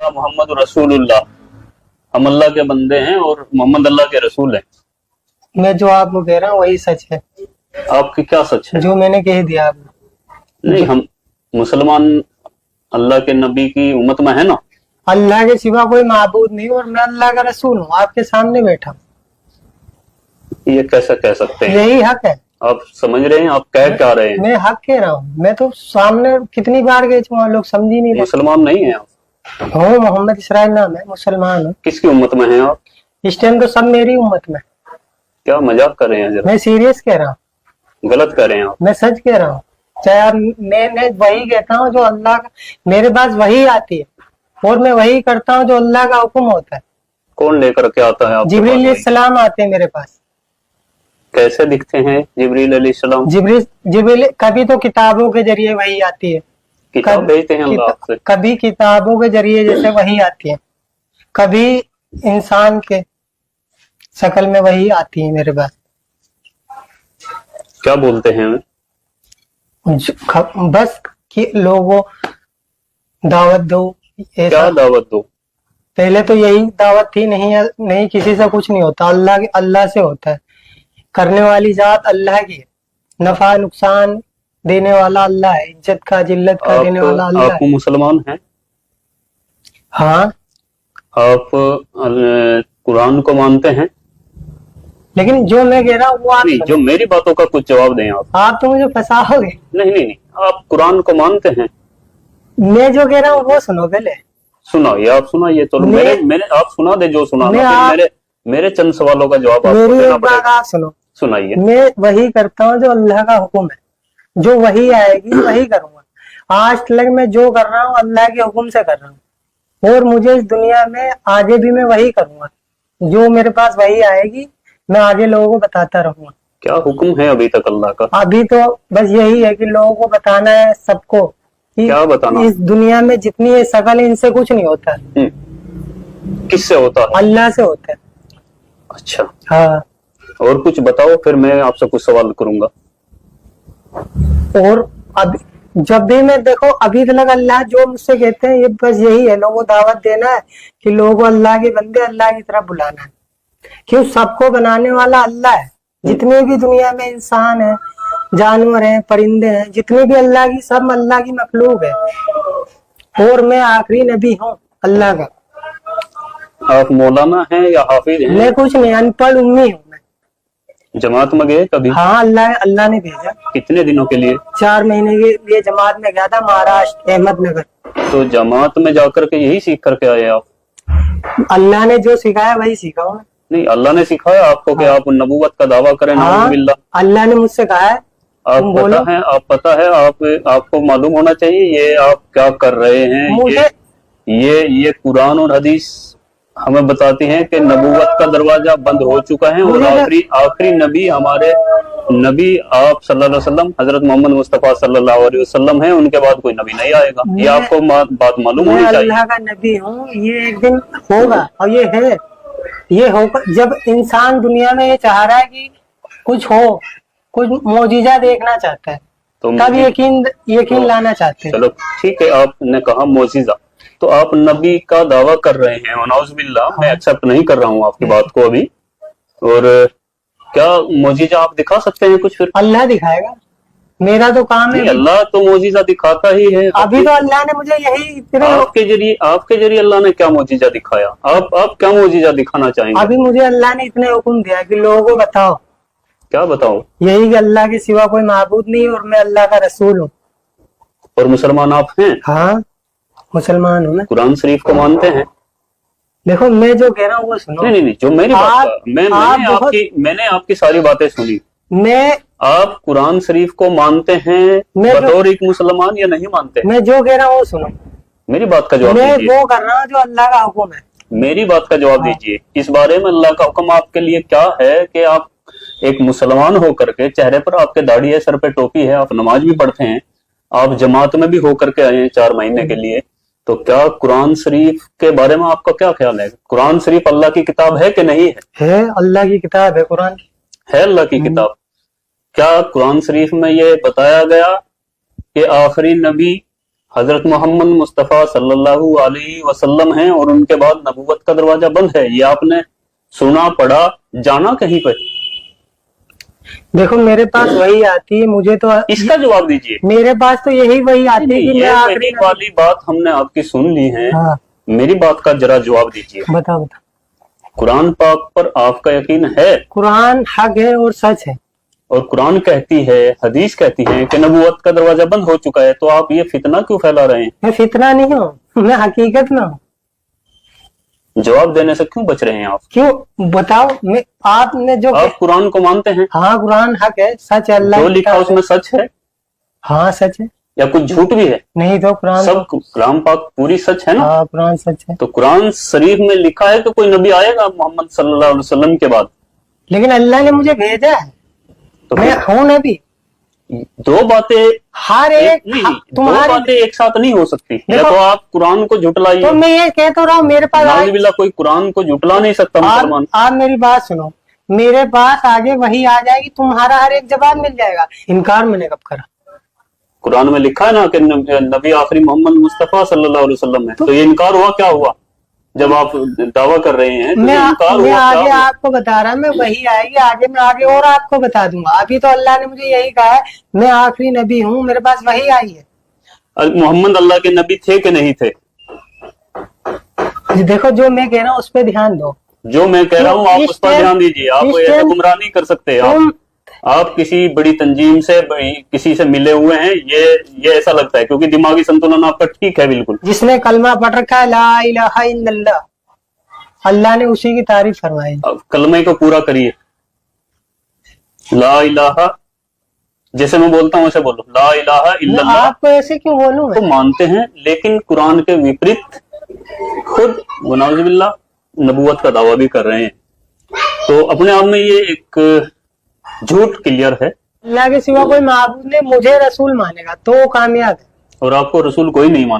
मोहम्मद रसूलुल्लाह, हम अल्लाह के बंदे हैं और मोहम्मद अल्लाह के रसूल हैं। मैं जो आपको कह रहा हूँ वही सच है, आपकी क्या सच है? जो मैंने कह दिया आपको। नहीं, हम मुसलमान अल्लाह के नबी की उम्मत में है ना। अल्लाह के सिवा कोई माबूद नहीं और मैं अल्लाह का रसूल हूँ, आपके सामने बैठा हूँ। ये कैसे कह सकते हैं? यही हक है। आप समझ रहे हैं आप कह क्या रहे हैं? मैं हक कह रहा हूँ, मैं तो सामने कितनी बार गए थे, वहाँ लोग समझ ही नहीं रहे। मुसलमान नहीं है आप? हूँ, मोहम्मद इसराइल नाम है, मुसलमान हूँ। किसकी उम्मत में हैं आप? इस टाइम तो सब मेरी उम्मत में। क्या मजाक कर रहे हैं? जरा मैं सीरियस कह रहा हूँ, गलत कर रहे हैं आप। मैं सच कह रहा हूँ। चाहे आप, मैं वही कहता हूँ जो अल्लाह का, मेरे पास वही आती है और मैं वही करता हूँ जो अल्लाह का हुक्म होता है। कौन लेकर के आता है आपके जिब्रील पास? अलैहिस्सलाम आते हैं मेरे पास। कैसे दिखते हैं जिब्रील अलैहिस्सलाम? जिब्रील कभी तो किताबों के जरिए वही आती है, किताब भेजते हैं अल्लाह आपसे? कभी किताबों के जरिए जैसे वही आती है, कभी इंसान के शक्ल में वही आती है मेरे पास। क्या बोलते हैं? बस कि लोगों दावत दो, क्या ऐसा। दावत दो? पहले तो यही दावत थी, नहीं किसी से कुछ नहीं होता, अल्लाह से होता है। करने वाली जात अल्लाह की है, नफा नुकसान देने वाला अल्लाह है, इज्जत का जिल्लत का देने वाला अल्लाह आप है। मुसलमान हैं? हाँ, आप कुरान को मानते हैं? लेकिन जो मैं कह रहा हूँ वो आप नहीं, जो मेरी बातों का कुछ जवाब दें आप तो मुझे फंसाओगे। नहीं, आप कुरान को मानते हैं? मैं जो कह रहा हूँ वो सुनो पहले। सुनाइए, आप सुनाइए। तो मेरे आप सुना दे जो सुनाना, मेरे चंद सवालों का जवाब आपको मेरी देना एक बात पड़ेगा। आप सुनो, सुनाइए। मैं वही करता हूँ जो अल्लाह का हुक्म है, जो वही आएगी वही करूंगा। आज तक मैं जो कर रहा हूँ अल्लाह के हुक्म से कर रहा हूँ और मुझे इस दुनिया में आगे भी मैं वही करूंगा, जो मेरे पास वही आएगी मैं आगे लोगों को बताता रहूंगा। क्या हुक्म है अभी तक अल्लाह का? अभी तो बस यही है कि लोगों को बताना है सबको कि क्या बताना? इस दुनिया में जितनी ये शकल, इनसे कुछ नहीं होता। किससे होता है? अल्लाह से होता है। अच्छा, हाँ, और कुछ बताओ, फिर मैं आपसे कुछ सवाल करूंगा। और अब जब भी मैं देखो, अभी तक अल्लाह जो मुझसे कहते हैं ये बस यही है, लोगों को दावत देना है कि लोगों को अल्लाह के बंदे अल्लाह की तरफ बुलाना है। क्यों? सबको बनाने वाला अल्लाह है। जितने भी दुनिया में इंसान है, जानवर हैं, परिंदे हैं, जितने भी अल्लाह की, सब अल्लाह की मखलूक है और मैं आखिरी नबी हूँ अल्लाह का। आप मौलाना हैं या हाफिज हैं? मैं कुछ नहीं, अनपढ़ उम्मी हूँ मैं। जमात में गए कभी? हाँ, अल्लाह ने भेजा। कितने दिनों के लिए? 4 महीने के लिए जमात में गया था, महाराष्ट्र, अहमदनगर। तो जमात में जाकर के यही सीख करके आए आप? अल्लाह ने जो सिखाया वही सीखा हूँ। नहीं, अल्लाह ने सिखाया आपको कि आप नबूवत का दावा करें? नाउज़ुबिल्लाह। अल्लाह ने मुझसे कहा है। आप पता है आपको मालूम होना चाहिए ये आप क्या कर रहे हैं। मुझे ये कुरान और हदीस हमें बताती हैं कि नबूवत का दरवाजा बंद हो चुका है और आखिरी नबी हमारे नबी आप सल्लल्लाहु अलैहि वसल्लम हजरत मोहम्मद मुस्तफा सल्लल्लाहु अलैहि वसल्लम हैं, उनके बाद कोई नबी नहीं आएगा। ये आपको बात मालूम होनी चाहिए। अल्लाह का नबी हूँ, ये एक दिन होगा और ये है, ये होगा। जब इंसान दुनिया में ये चाह रहा है कि कुछ हो, कुछ मौजिजा देखना चाहता है, तो तब यकीन लाना चाहते हैं। चलो ठीक है, आपने कहा मौजिजा, तो आप नबी का दावा कर रहे हैं और नाउज़ुबिल्लाह मैं एक्सेप्ट नहीं कर रहा हूँ आपकी बात को अभी। और क्या मौजिजा आप दिखा सकते हैं कुछ? फिर अल्लाह दिखाएगा, मेरा तो काम है। अल्लाह तो मौजिजा दिखाता ही है। अभी तो अल्लाह ने मुझे यही आपके जरिए अल्लाह ने क्या मौजिजा दिखाया? आप क्या मौजिजा दिखाना चाहेंगे? अभी मुझे अल्लाह ने इतने हुक्म दिया कि लोगों को बताओ। क्या बताओ? यही कि अल्लाह के सिवा कोई माबूद नहीं और मैं अल्लाह का रसूल हूँ। और मुसलमान आप हैं? हाँ, मुसलमान हूँ मैं। कुरान शरीफ को मानते हैं? देखो, मैं जो कह रहा हूँ वो सुनो। नहीं, जो मेरी बात, मैंने आपकी सारी बातें सुनी। आप कुरान शरीफ को मानते हैं बतौर एक मुसलमान या नहीं मानते? मैं जो कह रहा हूँ वो सुनो, मेरी बात का जवाब दीजिए। मैं वो कर रहा हूँ जो अल्लाह का हुक्म है। मेरी बात का जवाब दीजिए। इस बारे में अल्लाह का हुक्म आपके लिए क्या है कि आप एक मुसलमान होकर के, चेहरे पर आपके दाढ़ी है, सर पे टोपी है, आप नमाज भी पढ़ते हैं, आप जमात में भी होकर के आए हैं 4 महीने के लिए, तो क्या कुरान शरीफ के बारे में आपका क्या ख्याल है? कुरान शरीफ अल्लाह की किताब है कि नहीं है? है, अल्लाह की किताब है। कुरान है अल्लाह की किताब। क्या कुरान शरीफ में ये बताया गया कि आखिरी नबी हजरत मोहम्मद मुस्तफ़ा सल्लल्लाहु अलैहि वसल्लम हैं और उनके बाद नबूवत का दरवाजा बंद है, ये आपने सुना, पढ़ा, जाना कहीं पर? देखो मेरे पास वही आती है, मुझे तो इसका जवाब दीजिए। मेरे पास तो यही वही आती है कि ये मैं आखिरी मेरी वाली बात हमने आपकी सुन ली है, हाँ मेरी बात का जरा जवाब दीजिए। बताओ बताओ। कुरान पाक पर आपका यकीन है? कुरान हक है और सच है। और कुरान कहती है, हदीस कहती है कि नबूवत का दरवाजा बंद हो चुका है, तो आप ये फितना क्यों फैला रहे हैं? मैं फितना नहीं हूँ, मैं हकीकत में हूँ। जवाब देने से क्यों बच रहे हैं आप? क्यों बताओ। मैं आपने जो आप कुरान को मानते हैं? हाँ कुरान हक है, सच है, अल्लाह जो की लिखा किताब है। उसमें सच है हाँ सच है। या कुछ झूठ भी है? नहीं तो कुरान सब कुरान पाक पूरी सच है ना? हाँ कुरान सच है। तो कुरान शरीफ में लिखा है कि कोई नबी आएगा मोहम्मद सल्लल्लाहु अलैहि वसल्लम के बाद, लेकिन अल्लाह ने मुझे भेजा है, तो मैं फिर हूँ नबी। दो बातें हर एक नहीं, दो तुम्हारे बातें एक साथ नहीं हो सकती। या देखो, तो आप कुरान को झुटलाइए, तो मैं ये कह तो रहा हूँ, मेरे पास नाउजुबिल्लाह, कोई कुरान को झुटला नहीं सकता मुसलमान। आप मेरी बात सुनो, मेरे पास आगे वही आ जाएगी, तुम्हारा हर एक जवाब मिल जाएगा। इनकार मैंने कब करा? कुरान में लिखा है ना कि नबी आखिरी मोहम्मद मुस्तफ़ा सल्लल्लाहु अलैहि वसल्लम है, तो ये इनकार हुआ क्या हुआ? जब आप दावा कर रहे हैं तो मैं ये इनकार मैं हुआ क्या आगे हुआ? आपको बता रहा, मैं वही आएगी आगे, मैं आगे और आपको बता दूंगा। अभी तो अल्लाह ने मुझे यही कहा है, मैं आखिरी नबी हूँ, मेरे पास वही आई है। मोहम्मद अल्लाह के नबी थे कि नहीं थे? देखो जो मैं कह रहा हूँ उस पर ध्यान दो। जो मैं कह रहा हूँ आप इस उस पर टाइम- ध्यान दीजिए। आप इस ऐसा टाइम- गुमराह नहीं कर सकते। तुम आप किसी बड़ी तंजीम से, किसी से मिले हुए हैं, ये ऐसा लगता है, क्योंकि दिमागी संतुलन आपका ठीक है बिल्कुल। जिसने कलमा पढ़ रखा है ला इलाहा इल्लल्लाह, अल्लाह ने उसी की तारीफ फरमाई। अब कलमे को पूरा करिए, ला इलाहा, जैसे मैं बोलता हूँ ऐसे बोलो, ला इलाहा मैं इल्लल्लाह। आपको ऐसे क्यों बोलूं तो मैं? मानते हैं, लेकिन कुरान के विपरीत खुद वनाउजुबिल्लाह नबूवत का दावा भी कर रहे हैं। तो अपने आप में ये एक झूठ क्लियर है। अल्लाह के सिवा कोई माबूद नहीं, मुझे रसूल मानेगा तो वो कामयाब है। और आपको रसूल कोई नहीं माने।